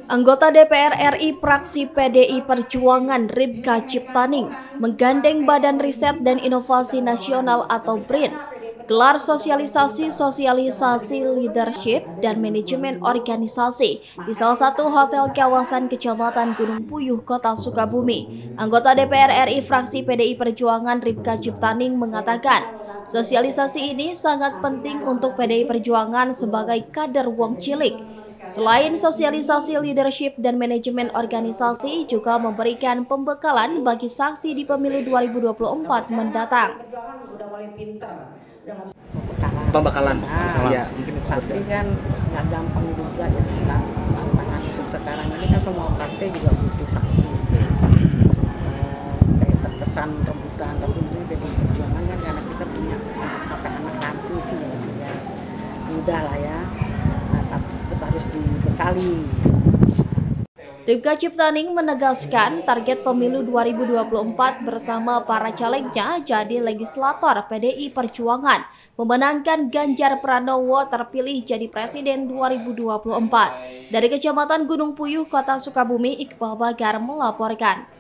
Anggota DPR RI fraksi PDI Perjuangan Ripka Ciptaning menggandeng Badan Riset dan Inovasi Nasional atau BRIN gelar sosialisasi leadership dan manajemen organisasi di salah satu hotel kawasan Kecamatan Gunung Puyuh, Kota Sukabumi. Anggota DPR RI fraksi PDI Perjuangan Ripka Ciptaning mengatakan, sosialisasi ini sangat penting untuk PDI Perjuangan sebagai kader wong cilik. Selain sosialisasi leadership dan manajemen organisasi, juga memberikan pembekalan bagi saksi di pemilu 2024 mendatang. Pembekalan. Ya, mungkin saksi kan nggak gampang juga ya, tantangan untuk sekarang ini kan semua partai juga butuh saksi. Kayak terkesan rebutan, tapi itu jadi perjuangan kan karena kita punya sampai anak nanti sih ya mudah lah ya. Nah, tapi tetap harus dibekali. Ripka Ciptaning menegaskan target pemilu 2024 bersama para calegnya jadi legislator PDI Perjuangan memenangkan Ganjar Pranowo terpilih jadi Presiden 2024. Dari Kecamatan Gunung Puyuh, Kota Sukabumi, Iqbal Bagar melaporkan.